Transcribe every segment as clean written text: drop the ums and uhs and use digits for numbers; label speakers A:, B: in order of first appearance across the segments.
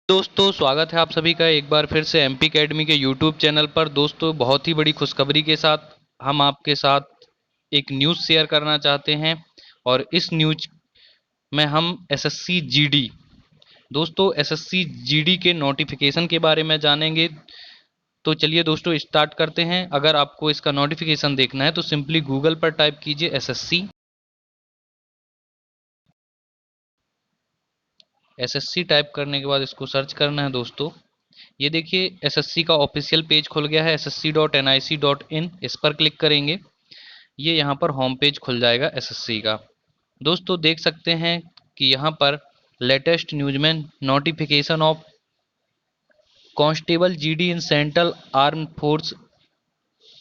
A: दोस्तों स्वागत है आप सभी का एक बार फिर से एमपी एकेडमी के यूट्यूब चैनल पर। दोस्तों बहुत ही बड़ी खुशखबरी के साथ हम आपके साथ एक न्यूज़ शेयर करना चाहते हैं और इस न्यूज़ में हम एसएससी जीडी दोस्तों एसएससी जीडी के नोटिफिकेशन के बारे में जानेंगे। तो चलिए दोस्तों स्टार्ट करते हैं। अगर आपको इसका नोटिफिकेशन देखना है तो सिंपली गूगल पर टाइप कीजिए एसएससी टाइप करने के बाद इसको सर्च करना है। दोस्तों ये देखिए एसएससी का ऑफिशियल पेज खुल गया है ssc.nic.in। इस पर क्लिक करेंगे, ये यहाँ पर होम पेज खुल जाएगा एसएससी का। दोस्तों देख सकते हैं कि यहाँ पर लेटेस्ट न्यूज में notification of constable GD in central arm force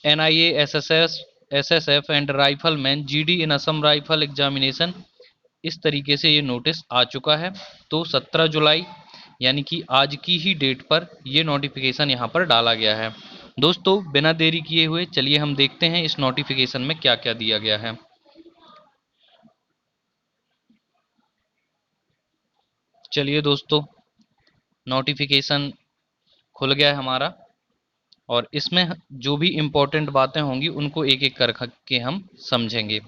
A: NIA SSF and rifleman GD in Assam rifle examination, इस तरीके से ये नोटिस आ चुका है। तो 17 जुलाई यानी कि आज की ही डेट पर ये नोटिफिकेशन यहाँ पर डाला गया है। दोस्तों बिना देरी किए हुए चलिए हम देखते हैं इस नोटिफिकेशन में क्या क्या दिया गया है। चलिए दोस्तों नोटिफिकेशन खुल गया है हमारा और इसमें जो भी इम्पोर्टेंट बातें होंगी उनको एक एक कर के हम समझेंगे।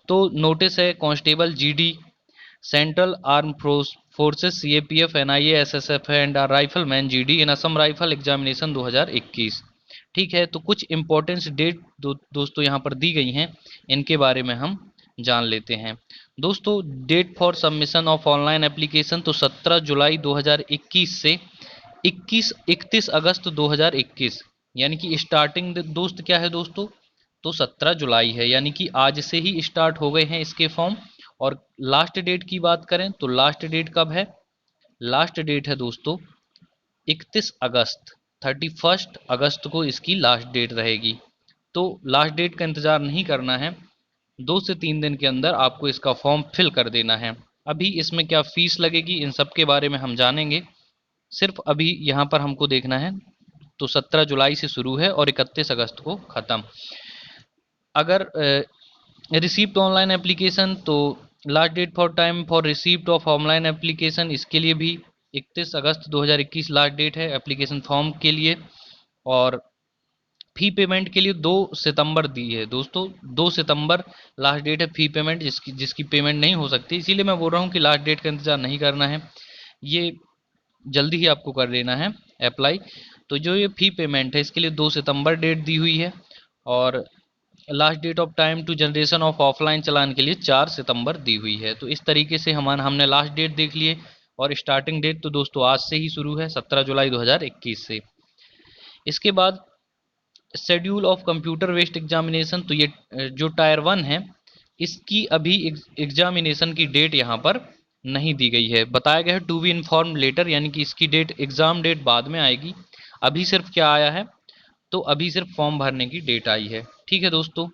A: तो नोटिस है constable GD central arm forces CAPF NIA SSF and rifleman GD in Assam rifle examination 2021। ठीक है, तो कुछ इंपॉर्टेंट डेट दोस्तों यहाँ पर दी गई हैं, इनके बारे में हम जान लेते हैं। दोस्तों date for submission of online application तो 17 जुलाई 2021 से 31 अगस्त 2021, यानी कि स्टार्टिंग दोस्त क्या है दोस्तों, तो 17 जुलाई है, यानी कि आज से ही स्टार्ट हो गए हैं इसके फॉर्म। और लास्ट डेट की बात करें तो लास्ट डेट कब है, लास्ट डेट है दोस्तों 31 अगस्त, 31 अगस्त को इसकी लास्ट डेट रहेगी। तो लास्ट डेट का इंतज़ार नहीं करना है, 2 से 3 दिन के अंदर आपको इसका फॉर्म फिल कर देना है। अभी इसमें क्या फीस लगेगी इन सब के बारे में हम जानेंगे, सिर्फ अभी यहाँ पर हमको देखना है। तो 17 जुलाई से शुरू है और 31 अगस्त को ख़त्म। अगर रिसीप्ट ऑनलाइन एप्लीकेशन तो last date for time for receipt of online application, इसके लिए भी 31 अगस्त 2021 लास्ट डेट है एप्लीकेशन फॉर्म के लिए। और फी पेमेंट के लिए 2 सितंबर दी है दोस्तों, 2 सितंबर लास्ट डेट है फी पेमेंट जिसकी पेमेंट नहीं हो सकती, इसीलिए मैं बोल रहा हूँ कि लास्ट डेट का इंतज़ार नहीं करना है, ये जल्दी ही आपको कर देना है अप्लाई। तो जो ये फ़ी पेमेंट है इसके लिए 2 सितंबर डेट दी हुई है और last date of time to generation of offline चालान के लिए 4 सितंबर दी हुई है। तो इस तरीके से हमने लास्ट डेट देख लिए और स्टार्टिंग डेट तो दोस्तों आज से ही शुरू है 17 जुलाई 2021 से। इसके बाद schedule of computer based examination, तो ये जो टायर 1 है इसकी अभी एग्जामिनेशन की डेट यहाँ पर नहीं दी गई है, बताया गया है टू बी इन्फॉर्म लेटर, यानी कि इसकी डेट एग्जाम डेट बाद में आएगी। अभी सिर्फ क्या आया है, तो अभी सिर्फ फॉर्म भरने की डेट आई है। ठीक है दोस्तों,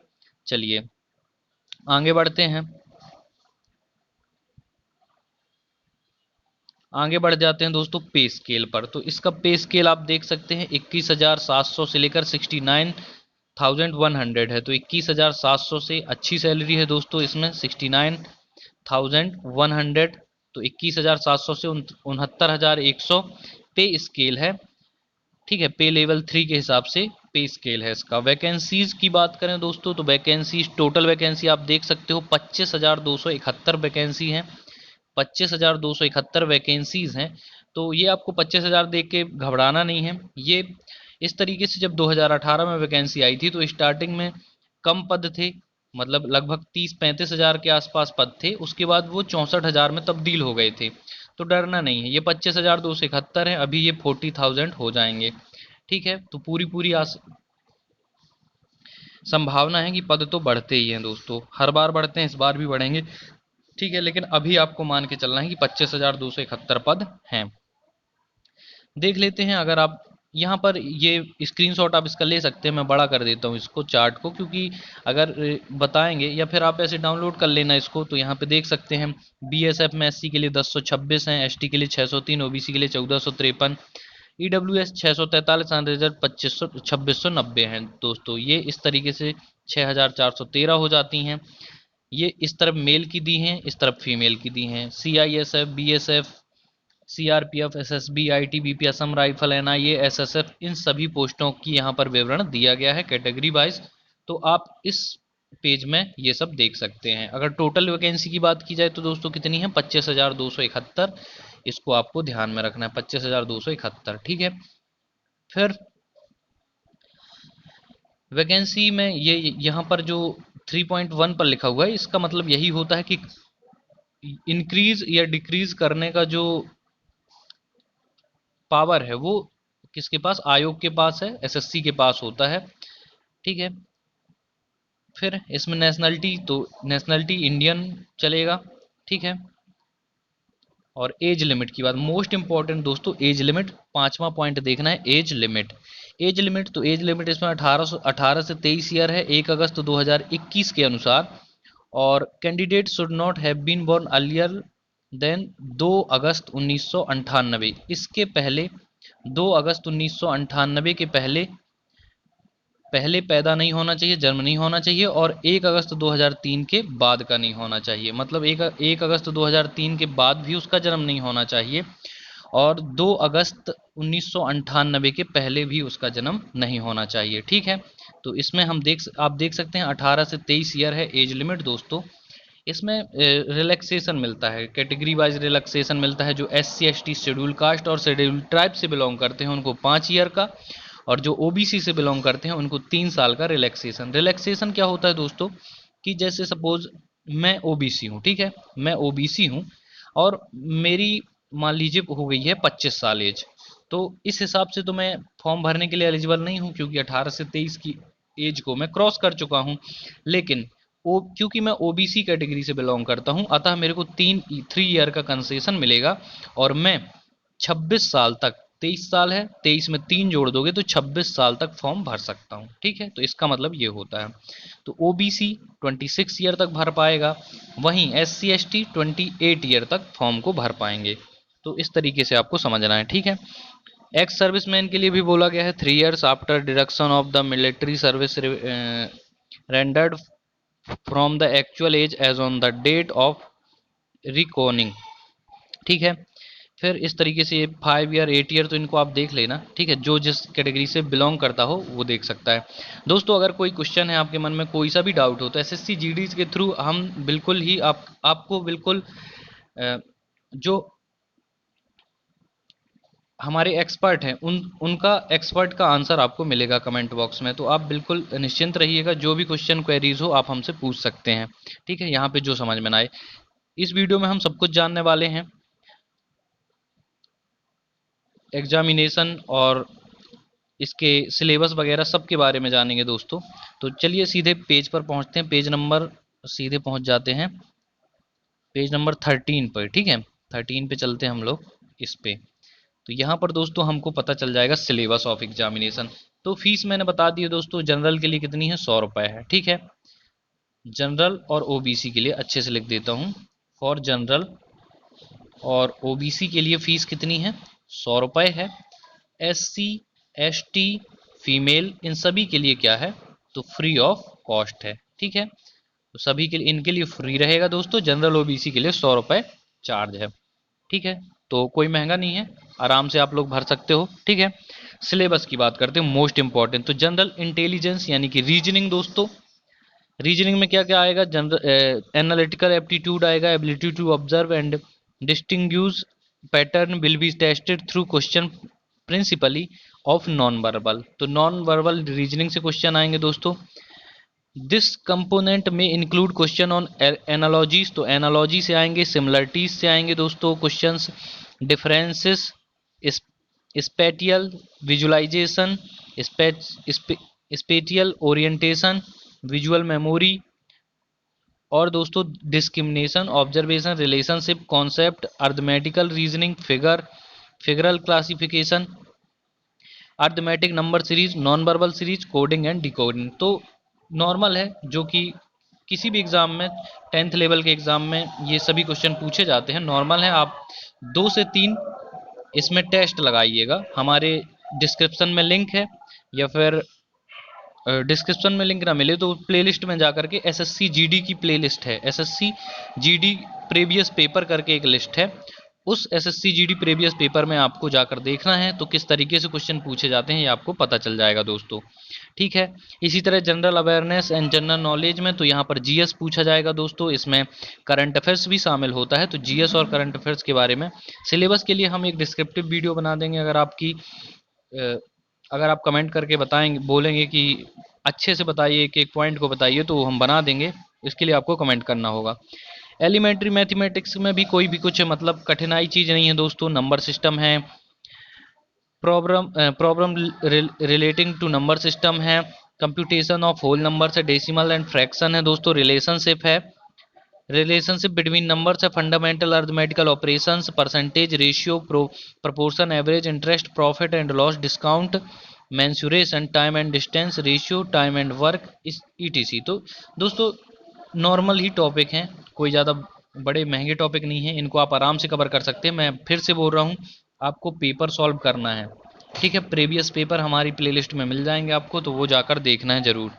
A: चलिए आगे बढ़ते हैं, आगे बढ़ जाते हैं दोस्तों पे स्केल पर। तो इसका पे स्केल आप देख सकते हैं 21,700 से लेकर 69,100 है। तो 21,700 से अच्छी सैलरी है दोस्तों इसमें, 69,100, तो 21,700 से 69,100 पे स्केल है। ठीक है, पे लेवल 3 के हिसाब से पे स्केल है इसका। वैकेंसीज की बात करें दोस्तों तो वैकेंसीज टोटल वैकेंसी आप देख सकते हो 25,271 वैकेंसी हैं, 25,271 वैकेंसीज हैं। तो ये आपको 25,000 देख के घबराना नहीं है, ये इस तरीके से जब 2018 में वैकेंसी आई थी तो स्टार्टिंग में कम पद थे, मतलब लगभग 30-35 हज़ार के आसपास पद थे, उसके बाद वो 64,000 में तब्दील हो गए थे। तो डरना नहीं है, ये 25,271 है, अभी ये 40,000 हो जाएंगे। ठीक है, तो पूरी पूरी संभावना है कि पद तो बढ़ते ही हैं दोस्तों, हर बार बढ़ते हैं, इस बार भी बढ़ेंगे। ठीक है, लेकिन अभी आपको मान के चलना है कि 25,271 पद हैं। देख लेते हैं, अगर आप यहाँ पर ये स्क्रीनशॉट आप इसका ले सकते हैं, मैं बड़ा कर देता हूँ इसको चार्ट को, क्योंकि अगर बताएंगे या फिर आप ऐसे डाउनलोड कर लेना इसको, तो यहाँ पे देख सकते हैं बीएसएफ में एससी के लिए 1026 हैं, एसटी के लिए 603, ओबीसी के लिए 1453, ईडब्ल्यूएस 643, अनरिजर्व 2690 हैं दोस्तों। ये इस तरीके से 6,413 हो जाती हैं। ये इस तरफ मेल की दी हैं, इस तरफ फीमेल की दी हैं। CISF, BSF, CRPF, SSB, ITBP, Assam rifle, NIA, SSF, इन सभी पोस्टों की यहाँ पर विवरण दिया गया है कैटेगरी वाइज। तो आप इस पेज में ये सब देख सकते हैं। अगर टोटल वैकेंसी की बात की जाए तो दोस्तों कितनी है, 25,271। इसको आपको ध्यान में रखना है, 25,271, ठीक है। फिर वैकेंसी में ये यहाँ पर जो 3.1 पर लिखा हुआ है, इसका मतलब यही होता है कि इंक्रीज या डिक्रीज करने का जो पावर है वो किसके पास, आयोग के पास है, SSC के पास होता है, ठीक है। फिर इसमें नेशनलिटी, तो नेशनलिटी इंडियन चलेगा, ठीक है। और एज लिमिट की बात, मोस्ट इंपॉर्टेंट दोस्तों, एज लिमिट, पांचवा पॉइंट देखना है, एज लिमिट। एज लिमिट, तो एज लिमिट इसमें 18 से 23 ईयर है 1 अगस्त 2021 के अनुसार। और candidate should not have been born earlier than 2 अगस्त 1998। इसके पहले 2 अगस्त 1998 के पहले पहले पैदा नहीं होना चाहिए, जन्म नहीं होना चाहिए, और 1 अगस्त 2003 के बाद का नहीं होना चाहिए। मतलब 1 अगस्त 2003 के बाद भी उसका जन्म नहीं होना चाहिए, और 2 अगस्त 1998 के पहले भी उसका जन्म नहीं होना चाहिए, ठीक है। तो इसमें आप देख सकते हैं 18 से 23 ईयर है एज लिमिट दोस्तों। इसमें रिलैक्सेशन मिलता है, कैटेगरी वाइज रिलैक्सेशन मिलता है। जो SC ST शेड्यूल कास्ट और शेड्यूल ट्राइब से बिलोंग करते हैं उनको 5 ईयर का, और जो OBC से बिलोंग करते हैं उनको 3 साल का रिलैक्सेशन। रिलैक्सेशन क्या होता है दोस्तों, कि जैसे सपोज मैं OBC हूँ, ठीक है, मैं OBC हूँ, और मेरी मान लीजिए हो गई है 25 साल एज, तो इस हिसाब से तो मैं फॉर्म भरने के लिए एलिजिबल नहीं हूँ, क्योंकि 18 से 23 की एज को मैं क्रॉस कर चुका हूँ। लेकिन क्योंकि मैं OBC कैटेगरी से बिलोंग करता हूँ, अतः मेरे को 3 ईयर का कंसेशन मिलेगा, और मैं 26 साल तक, 23 साल है, 23 में 3 जोड़ दोगे तो 26 साल तक फॉर्म भर सकता हूँ, ठीक है। तो इसका मतलब ये होता है। तो OBC 26 ईयर तक भर पाएगा, वहीं SC ST 28 ईयर तक फॉर्म को भर पाएंगे। तो इस तरीके से आपको समझना है, ठीक है। एक्स सर्विसमैन के लिए भी बोला गया है 3 years after deduction of the military service rendered from the actual age age on the date of recording, ठीक है। फिर इस तरीके से 5 ईयर 8 ईयर तो इनको आप देख लेना, ठीक है। जो जिस कैटेगरी से बिलोंग करता हो वो देख सकता है। दोस्तों अगर कोई क्वेश्चन है आपके मन में, कोई सा भी डाउट हो, तो SSC GD के थ्रू हम बिल्कुल ही आपको बिल्कुल जो हमारे एक्सपर्ट हैं उनका एक्सपर्ट का आंसर आपको मिलेगा कमेंट बॉक्स में। तो आप बिल्कुल निश्चिंत रहिएगा, जो भी क्वेश्चन क्वेरीज हो आप हमसे पूछ सकते हैं, ठीक है, यहाँ पे जो समझ में ना आए। इस वीडियो में हम सब कुछ जानने वाले हैं, एग्जामिनेशन और इसके सिलेबस वगैरह सब के बारे में जानेंगे दोस्तों। तो चलिए सीधे पेज पर पहुंचते हैं, पेज नंबर सीधे पहुंच जाते हैं पेज नंबर 13 पर, ठीक है। 13 पे चलते हैं हम लोग इस पे। तो यहाँ पर दोस्तों हमको पता चल जाएगा सिलेबस ऑफ एग्जामिनेशन। तो फीस मैंने बता दी है दोस्तों, जनरल के लिए कितनी है, 100 रुपये है, ठीक है। जनरल और OBC के लिए अच्छे से लिख देता हूँ, फॉर जनरल और OBC के लिए फीस कितनी है, 100 रुपये है। SC ST फीमेल इन सभी के लिए क्या है, तो फ्री ऑफ कॉस्ट है, ठीक है। तो सभी के लिए, इनके लिए फ्री रहेगा दोस्तों। जनरल OBC के लिए 100 रुपये चार्ज है, ठीक है। तो कोई महंगा नहीं है, आराम से आप लोग भर सकते हो, ठीक है। सिलेबस की बात करते हैं, मोस्ट इंपॉर्टेंट। तो जनरल इंटेलिजेंस यानी कि रीजनिंग दोस्तों, रीजनिंग में क्या क्या आएगा, जनरल एनालिटिकल एप्टीट्यूड आएगा, ability to observe and distinguish pattern will be tested through question principally of non verbal. तो नॉन वर्बल रीजनिंग से क्वेश्चन आएंगे दोस्तों। दिस कंपोनेंट में इंक्लूड क्वेश्चन ऑन एनालॉजीज, तो एनालॉजी से आएंगे, सिमिलरिटीज से आएंगे दोस्तों questions, differences, spatial visualization, spatial orientation, visual memory, और दोस्तों discrimination, observation, relationship, concept, arithmetical reasoning, figural classification, arithmetic number series, non verbal series, coding and decoding. तो normal है, जो कि किसी भी एग्जाम में 10th लेवल के एग्जाम में ये सभी क्वेश्चन पूछे जाते हैं, नॉर्मल है। आप 2 से 3 इसमें टेस्ट लगाइएगा, हमारे डिस्क्रिप्शन में लिंक है, या फिर डिस्क्रिप्शन में लिंक ना मिले तो प्लेलिस्ट में जाकर के SSC GD की प्लेलिस्ट है, SSC GD प्रीवियस पेपर करके एक लिस्ट है, उस एसएससी जीडी प्रीवियस पेपर में आपको जाकर देखना है, तो किस तरीके से क्वेश्चन पूछे जाते हैं ये आपको पता चल जाएगा दोस्तों। ठीक है, इसी तरह general awareness and general knowledge में तो यहाँ पर जीएस पूछा जाएगा दोस्तों, इसमें करंट अफेयर्स भी शामिल होता है। तो जीएस और करंट अफेयर्स के बारे में सिलेबस के लिए हम एक डिस्क्रिप्टिव वीडियो बना देंगे। अगर आप कमेंट करके बताएंगे, बोलेंगे कि अच्छे से बताइए, एक एक पॉइंट को बताइए, तो हम बना देंगे। इसके लिए आपको कमेंट करना होगा। एलिमेंट्री मैथमेटिक्स में भी कोई भी कुछ मतलब कठिनाई चीज़ नहीं है दोस्तों। नंबर सिस्टम है, problem relating to number system है, कंप्यूटेशन ऑफ होल नंबर है, डेसिमल एंड फ्रैक्शन है दोस्तों, रिलेशनशिप है, रिलेशनशिप बिटवीन नंबर्स है, fundamental arithmetical operations, percentage, ratio, proportion, average, interest, profit and loss, discount, mensuration, time and distance, ratio, time and work, इस ETC. तो दोस्तों normal ही topic हैं, कोई ज़्यादा बड़े महंगे टॉपिक नहीं है, इनको आप आराम से कवर कर सकते हैं। मैं फिर से बोल रहा हूँ, आपको पेपर सॉल्व करना है। ठीक है, प्रीवियस पेपर हमारी प्लेलिस्ट में मिल जाएंगे आपको, तो वो जाकर देखना है ज़रूर।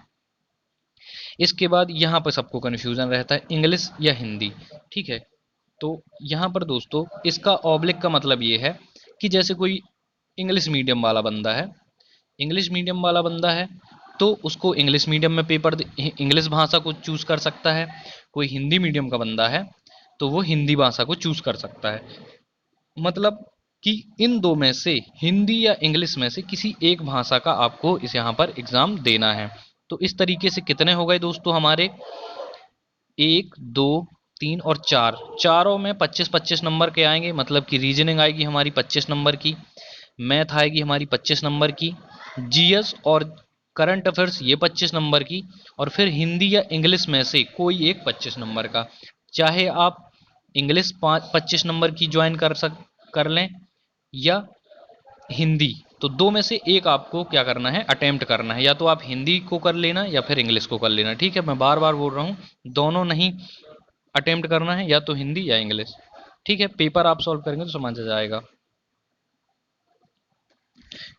A: इसके बाद यहाँ पर सबको कन्फ्यूज़न रहता है, इंग्लिश या हिंदी। ठीक है, तो यहाँ पर दोस्तों इसका ऑब्लिक का मतलब ये है कि जैसे कोई इंग्लिश मीडियम वाला बंदा है, इंग्लिश मीडियम वाला बंदा है तो उसको इंग्लिश मीडियम में पेपर इंग्लिश भाषा को चूज़ कर सकता है। कोई हिंदी मीडियम का बंदा है तो वो हिंदी भाषा को चूज़ कर सकता है। मतलब कि इन दो में से, हिंदी या इंग्लिश में से किसी एक भाषा का आपको इस यहाँ पर एग्ज़ाम देना है। तो इस तरीके से कितने हो गए दोस्तों हमारे, 1, 2, 3 और 4, चारों में 25-25 नंबर के आएंगे। मतलब कि रीजनिंग आएगी हमारी 25 नंबर की, मैथ आएगी हमारी 25 नंबर की, जीएस और करंट अफेयर्स ये 25 नंबर की, और फिर हिंदी या इंग्लिश में से कोई एक 25 नंबर का। चाहे आप इंग्लिश 25 नंबर की ज्वाइन कर लें या हिंदी, तो दो में से एक आपको क्या करना है, अटेम्प्ट करना है। या तो आप हिंदी को कर लेना या फिर इंग्लिश को कर लेना। ठीक है, मैं बार बार बोल रहा हूँ, दोनों नहीं अटेम्प्ट करना है, या तो हिंदी या इंग्लिश। ठीक है, पेपर आप सॉल्व करेंगे तो समझ आ जाएगा।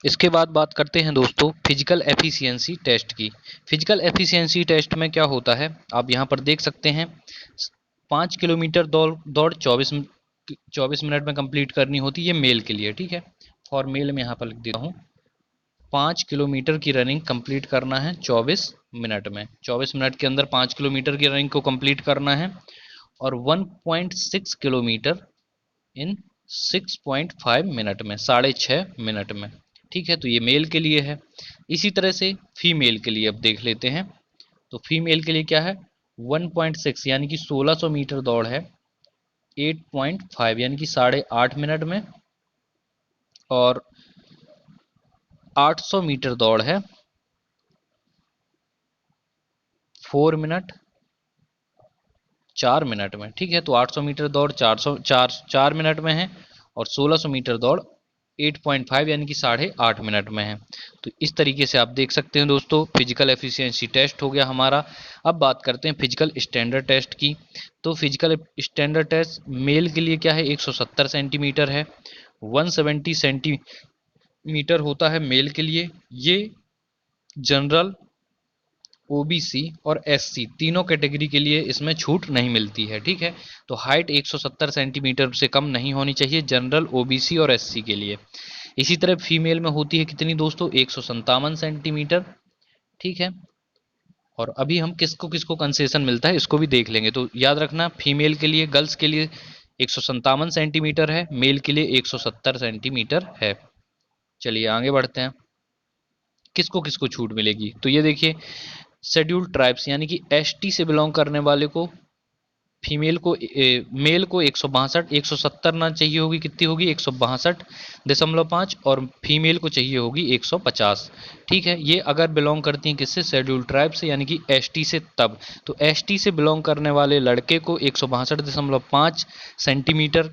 A: इसके बाद बात करते हैं दोस्तों फिजिकल एफिशिएंसी टेस्ट की। फिजिकल एफिशिएंसी टेस्ट में क्या होता है, आप यहाँ पर देख सकते हैं, 5 किलोमीटर दौड़ 24 मिनट में कंप्लीट करनी होती है, ये मेल के लिए। ठीक है, फॉर मेल में यहाँ पर लिख देता हूँ, 5 किलोमीटर की रनिंग कंप्लीट करना है 24 मिनट में। 24 मिनट के अंदर 5 किलोमीटर की रनिंग को कंप्लीट करना है, और 1.6 किलोमीटर इन 6.5 मिनट में, 6.5 मिनट में। ठीक है, तो ये मेल के लिए है। इसी तरह से फीमेल के लिए अब देख लेते हैं। तो फीमेल के लिए क्या है, 1.6 यानी कि 1600 मीटर दौड़ है 8.5 यानी कि 8.5 मिनट में, और 800 मीटर दौड़ है 4 मिनट 4 मिनट में। ठीक है, तो 800 मीटर दौड़ 4 मिनट में है, और 1600 मीटर दौड़ 8.5 यानी कि 8.5 मिनट में है। तो इस तरीके से आप देख सकते हैं दोस्तों, फिजिकल एफिशिएंसी टेस्ट हो गया हमारा। अब बात करते हैं फिजिकल स्टैंडर्ड टेस्ट की। तो फिजिकल स्टैंडर्ड टेस्ट मेल के लिए क्या है, 170 सेंटीमीटर है, 170 सेंटीमीटर होता है मेल के लिए। ये जनरल, ओबीसी और एससी तीनों कैटेगरी के लिए इसमें छूट नहीं मिलती है। ठीक है, तो हाइट 170 सेंटीमीटर से कम नहीं होनी चाहिए जनरल, ओबीसी और एससी के लिए। इसी तरह फीमेल में होती है कितनी दोस्तों, 157 सेंटीमीटर। ठीक है, और अभी हम किसको किसको कंसेशन मिलता है इसको भी देख लेंगे। तो याद रखना, फीमेल के लिए, गर्ल्स के लिए 157 सेंटीमीटर है, मेल के लिए 170 सेंटीमीटर है। चलिए आगे बढ़ते हैं, किसको किसको छूट मिलेगी। तो ये देखिए, शेड्यूल्ड ट्राइब्स यानी कि एसटी से बिलोंग करने वाले को, फीमेल को मेल को 170 ना चाहिए होगी, कितनी होगी, 162.5, और फीमेल को चाहिए होगी 150। ठीक है, ये अगर बिलोंग करती हैं किससे, शेड्यूल्ड ट्राइब से यानी कि एसटी से। तब तो एसटी से बिलोंग करने वाले लड़के को 162.5 सेंटीमीटर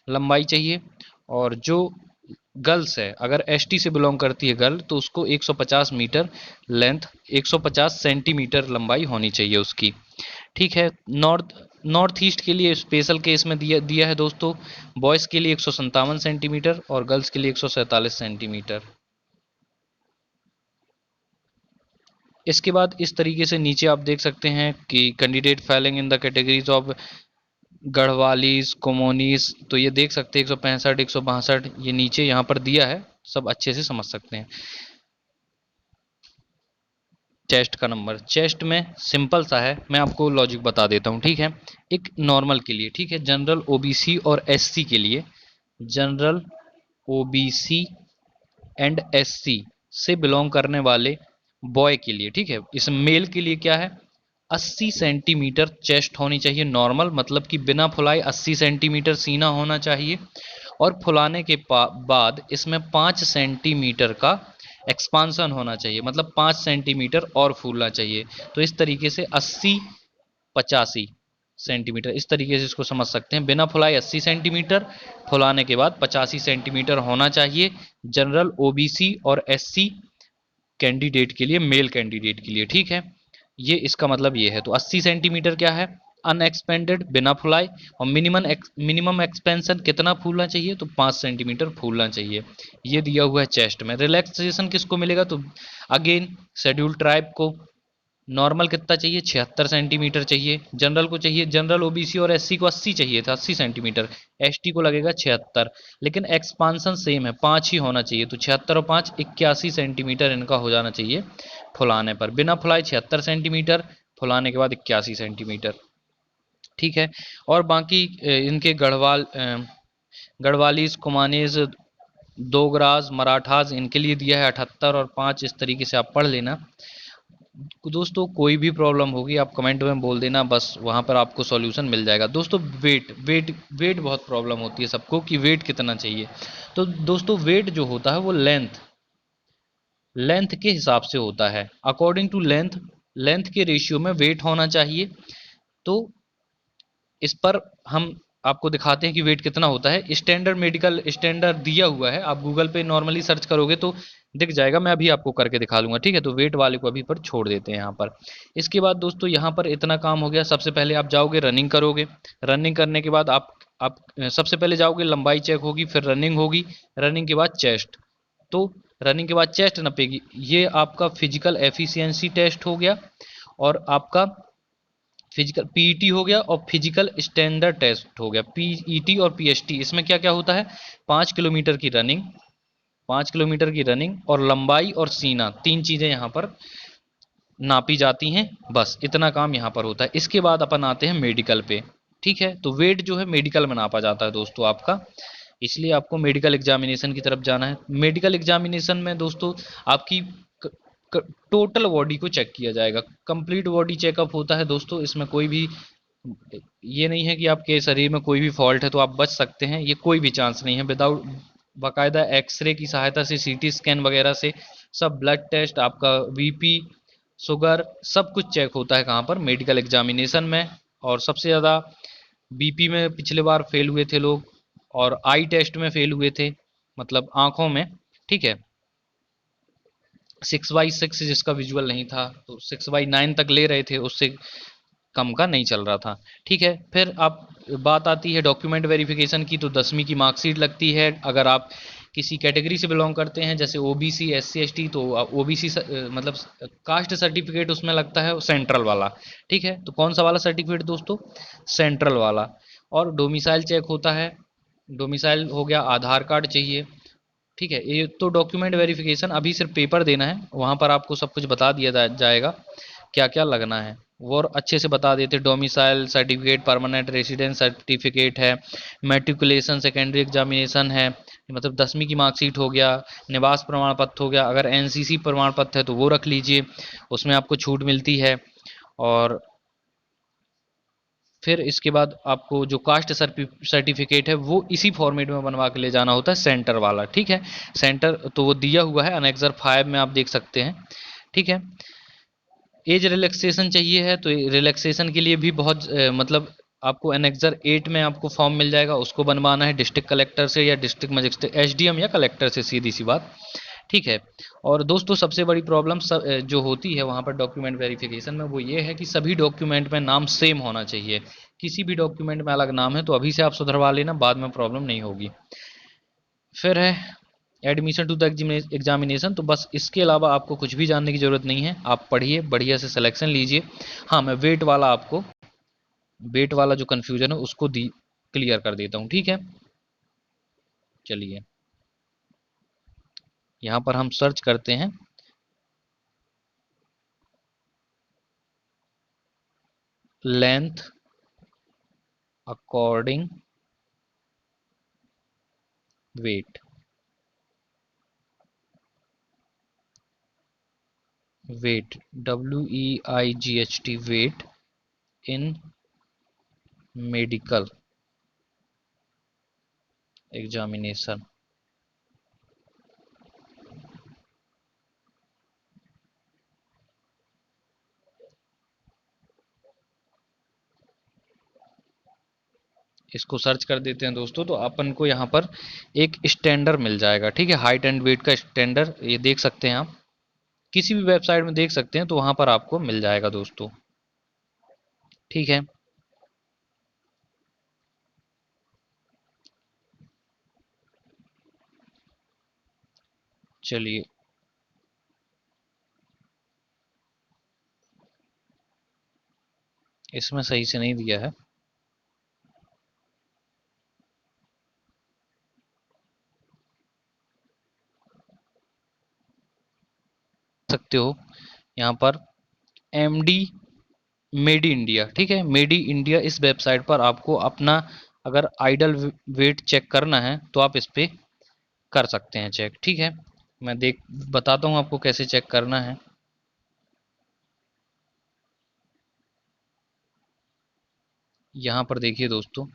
A: लंबाई चाहिए, और जो गर्ल्स है, अगर एसटी से बिलोंग करती है गर्ल, तो उसको 150 मीटर लेंथ, 150 सेंटीमीटर लंबाई होनी चाहिए उसकी। ठीक है, नॉर्थ ईस्ट के लिए स्पेशल केस में दिया है दोस्तों, बॉयज़ के लिए 157 सेंटीमीटर और गर्ल्स के लिए 147 सेंटीमीटर। इसके बाद इस तरीके से नीचे आप देख सकते हैं कि candidate filing in the categories of Garhwalis, Kumaonis, तो ये देख सकते हैं 165, 162, ये नीचे यहाँ पर दिया है, सब अच्छे से समझ सकते हैं। चेस्ट का नंबर, चेस्ट में सिंपल सा है, मैं आपको लॉजिक बता देता हूँ, ठीक है। एक नॉर्मल के लिए, ठीक है, जनरल, ओबीसी और एससी के लिए, जनरल, ओबीसी एंड एससी से बिलोंग करने वाले बॉय के लिए, ठीक है, इस मेल के लिए क्या है, 80 सेंटीमीटर चेस्ट होनी चाहिए नॉर्मल, मतलब कि बिना फुलाए 80 सेंटीमीटर सीना होना चाहिए, और फुलाने के बाद इसमें 5 सेंटीमीटर का एक्सपांसन होना चाहिए, मतलब 5 सेंटीमीटर और फूलना चाहिए। तो इस तरीके से 80, 85 सेंटीमीटर, इस तरीके से इसको समझ सकते हैं। बिना फुलाए 80 सेंटीमीटर, फुलाने के बाद 85 सेंटीमीटर होना चाहिए, जनरल, ओबीसी और एससी कैंडिडेट के लिए, मेल कैंडिडेट के लिए, ठीक है। ये इसका मतलब ये है। तो 80 सेंटीमीटर क्या है, अनएक्सपेंडेड, बिना फुलाए, और मिनिमम एक्सपेंशन कितना फूलना चाहिए, तो 5 सेंटीमीटर फूलना चाहिए। ये दिया हुआ है चेस्ट में। रिलैक्सेशन किसको मिलेगा, तो अगेन शेड्यूल ट्राइब को नॉर्मल कितना चाहिए, 76 सेंटीमीटर चाहिए, जनरल को चाहिए, जनरल, ओबीसी और एससी को 80 चाहिए था, 80 सेंटीमीटर, एसटी को लगेगा 76, लेकिन एक्सपांसन सेम है, 5 ही होना चाहिए, तो 76 और 5 81 सेंटीमीटर इनका हो जाना चाहिए फुलाने पर। बिना फुलाए 76 सेंटीमीटर, फुलाने के बाद 81 सेंटीमीटर, ठीक है। और बाकी इनके गढ़वालीस, कुमानीज, दोगराज, मराठास, इनके लिए दिया है 78 और 5, इस तरीके से आप पढ़ लेना। दोस्तों कोई भी प्रॉब्लम होगी आप कमेंट में बोल देना, बस वहाँ पर आपको सॉल्यूशन मिल जाएगा। दोस्तों वेट वेट वेट बहुत प्रॉब्लम होती है सबको कि वेट कितना चाहिए। तो दोस्तों वेट जो होता है वो लेंथ लेंथ के हिसाब से होता है, अकॉर्डिंग टू लेंथ, लेंथ के रेशियो में वेट होना चाहिए। तो इस पर हम आपको दिखाते हैं कि वेट कितना होता है। स्टैंडर्ड, मेडिकल स्टैंडर्ड दिया हुआ है, आप गूगल पे नॉर्मली सर्च करोगे तो दिख जाएगा, मैं अभी आपको करके दिखा दूंगा, ठीक है। तो वेट वाले को अभी पर छोड़ देते हैं यहाँ पर। इसके बाद दोस्तों यहाँ पर इतना काम हो गया। सबसे पहले आप जाओगे रनिंग करोगे, रनिंग करने के बाद आप सबसे पहले जाओगे, लंबाई चेक होगी, फिर रनिंग होगी, रनिंग के बाद चेस्ट। तो रनिंग के बाद चेस्ट नपेगी, ये आपका फिजिकल एफिशिएंसी टेस्ट हो गया, और आपका फिजिकल पीईटी हो गया, और फिजिकल स्टैंडर्ड टेस्ट हो गया, पीईटी और पीएसटी। इसमें क्या क्या होता है, 5 किलोमीटर की रनिंग, 5 किलोमीटर की रनिंग और लंबाई और सीना, तीन चीजें यहाँ पर नापी जाती हैं, बस इतना काम यहाँ पर होता है। इसके बाद अपन आते हैं मेडिकल पे, ठीक है। तो वेट जो है मेडिकल में नापा जाता है दोस्तों आपका, इसलिए आपको मेडिकल एग्जामिनेशन की तरफ जाना है। मेडिकल एग्जामिनेशन में दोस्तों आपकी टोटल बॉडी को चेक किया जाएगा, कंप्लीट बॉडी चेकअप होता है दोस्तों। इसमें कोई भी ये नहीं है कि आपके शरीर में कोई भी फॉल्ट है तो आप बच सकते हैं, ये कोई भी चांस नहीं है। विदाउट बाकायदा एक्सरे की सहायता से, सीटी स्कैन वगैरह से, सब ब्लड टेस्ट, आपका बीपी, शुगर, सब कुछ चेक होता है कहाँ पर, मेडिकल एग्जामिनेशन में। और सबसे ज़्यादा बीपी में पिछले बार फेल हुए थे लोग, और आई टेस्ट में फेल हुए थे, मतलब आंखों में, ठीक है। 6/6 जिसका विजुअल नहीं था, तो 6/9 तक ले रहे थे, उससे कम का नहीं चल रहा था, ठीक है। फिर आप बात आती है डॉक्यूमेंट वेरिफिकेशन की, तो 10वीं की मार्कशीट लगती है। अगर आप किसी कैटेगरी से बिलोंग करते हैं, जैसे ओबीसी, एससी, एसटी, तो ओबीसी मतलब कास्ट सर्टिफिकेट उसमें लगता है सेंट्रल वाला, ठीक है। तो कौन सा वाला सर्टिफिकेट दोस्तों, सेंट्रल वाला। और डोमिसाइल चेक होता है, डोमिसाइल हो गया, आधार कार्ड चाहिए, ठीक है। ये तो डॉक्यूमेंट वेरिफिकेशन, अभी सिर्फ पेपर देना है, वहाँ पर आपको सब कुछ बता दिया जाएगा क्या क्या लगना है, वो और अच्छे से बता देते। Domicile certificate, permanent residence certificate है, मैट्रिकुलेशन सेकेंडरी एग्जामिनेशन है, मतलब 10वीं की मार्कशीट हो गया, निवास प्रमाण पत्र हो गया, अगर एनसीसी प्रमाण पत्र है तो वो रख लीजिए, उसमें आपको छूट मिलती है। और फिर इसके बाद आपको जो कास्ट सर्टिफिकेट है वो इसी फॉर्मेट में बनवा के ले जाना होता है, सेंटर वाला, ठीक है। सेंटर तो वो दिया हुआ है अनेक्सर 5 में, आप देख सकते हैं, ठीक है। एज रिलैक्सेशन चाहिए है, तो रिलैक्सेशन के लिए भी बहुत मतलब आपको एनेक्सर 8 में आपको फॉर्म मिल जाएगा, उसको बनवाना है डिस्ट्रिक्ट कलेक्टर से या डिस्ट्रिक्ट मजिस्ट्रेट, एसडीएम या कलेक्टर से, सीधी सी बात, ठीक है। और दोस्तों सबसे बड़ी प्रॉब्लम जो होती है वहाँ पर डॉक्यूमेंट वेरिफिकेशन में, वो ये है कि सभी डॉक्यूमेंट में नाम सेम होना चाहिए। किसी भी डॉक्यूमेंट में अलग नाम है तो अभी से आप सुधरवा लेना, बाद में प्रॉब्लम नहीं होगी। फिर है एडमिशन टू द एग्जामिनेशन, तो बस इसके अलावा आपको कुछ भी जानने की ज़रूरत नहीं है, आप पढ़िए बढ़िया से सिलेक्शन लीजिए। हाँ, मैं वेट वाला आपको वेट वाला जो कन्फ्यूजन है उसको क्लियर कर देता हूँ, ठीक है। चलिए यहाँ पर हम सर्च करते हैं length according weight. Weight, WEIGHT, weight in medical examination. इसको सर्च कर देते हैं दोस्तों, तो अपन को यहाँ पर एक स्टैंडर्ड मिल जाएगा, ठीक है। हाइट एंड वेट का स्टैंडर्ड ये देख सकते हैं आप, किसी भी वेबसाइट में देख सकते हैं, तो वहां पर आपको मिल जाएगा दोस्तों, ठीक है। चलिए इसमें सही से नहीं दिया है, सकते हो यहाँ पर MD मेड इंडिया, ठीक है। मेड इंडिया इस वेबसाइट पर आपको अपना अगर आइडल वेट चेक करना है तो आप इस पे कर सकते हैं चेक, ठीक है। मैं बताता हूँ आपको कैसे चेक करना है। यहाँ पर देखिए दोस्तों,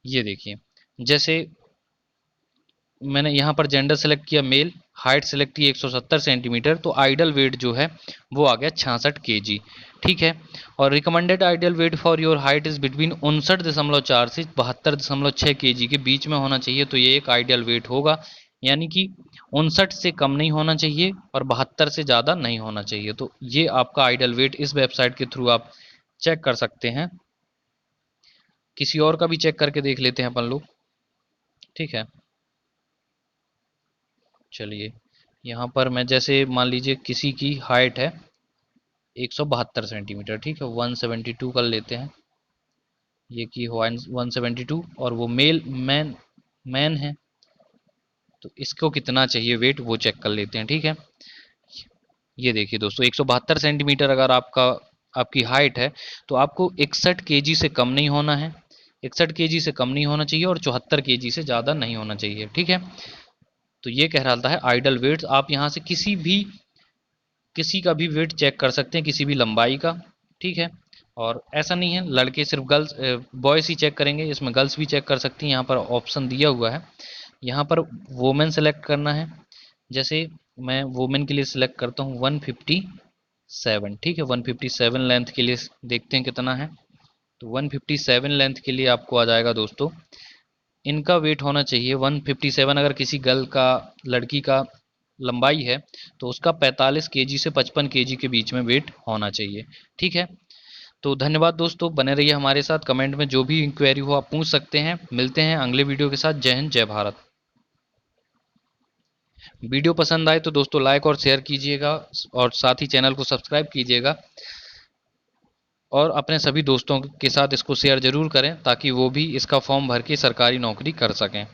A: ये देखिए, जैसे मैंने यहाँ पर जेंडर सेलेक्ट किया मेल, हाइट सेलेक्ट की 170 सेंटीमीटर, तो आइडल वेट जो है वो आ गया 66 kg, ठीक है। और recommended ideal weight for your height is between 59.4 से 72.6 kg के बीच में होना चाहिए, तो ये एक आइडियल वेट होगा। यानी कि 59 से कम नहीं होना चाहिए और 72 से ज़्यादा नहीं होना चाहिए, तो ये आपका आइडल वेट इस वेबसाइट के थ्रू आप चेक कर सकते हैं। किसी और का भी चेक करके देख लेते हैं अपन लोग, ठीक है। चलिए यहाँ पर मैं जैसे मान लीजिए किसी की हाइट है 172 सेंटीमीटर, ठीक है, 172 कर लेते हैं, ये की 172, और वो मैन मैन है, तो इसको कितना चाहिए वेट वो चेक कर लेते हैं, ठीक है। ये देखिए दोस्तों, 172 सेंटीमीटर अगर आपकी हाइट है, तो आपको 61 kg से कम नहीं होना है, 61 kg से कम नहीं होना चाहिए और 74 kg से ज़्यादा नहीं होना चाहिए, ठीक है। तो ये कह रहा है आइडल वेट्स, आप यहाँ से किसी का भी वेट चेक कर सकते हैं, किसी भी लंबाई का, ठीक है। और ऐसा नहीं है लड़के सिर्फ बॉयज़ ही चेक करेंगे, इसमें गर्ल्स भी चेक कर सकती हैं। यहाँ पर ऑप्शन दिया हुआ है, यहाँ पर वोमेन सेलेक्ट करना है। जैसे मैं वोमेन के लिए सिलेक्ट करता हूँ 157, ठीक है, 157 लेंथ के लिए देखते हैं कितना है। तो 157 लेंथ के लिए आपको आ जाएगा दोस्तों, इनका वेट होना चाहिए 157। अगर किसी लड़की का लंबाई है तो उसका 45 kg से 55 kg के बीच में वेट होना चाहिए, ठीक है। तो धन्यवाद दोस्तों, बने रहिए हमारे साथ, कमेंट में जो भी इंक्वायरी हो आप पूछ सकते हैं। मिलते हैं अगले वीडियो के साथ। जय हिंद, जय भारत। वीडियो पसंद आए तो दोस्तों लाइक और शेयर कीजिएगा, और साथ ही चैनल को सब्सक्राइब कीजिएगा, और अपने सभी दोस्तों के साथ इसको शेयर जरूर करें ताकि वो भी इसका फॉर्म भर के सरकारी नौकरी कर सकें।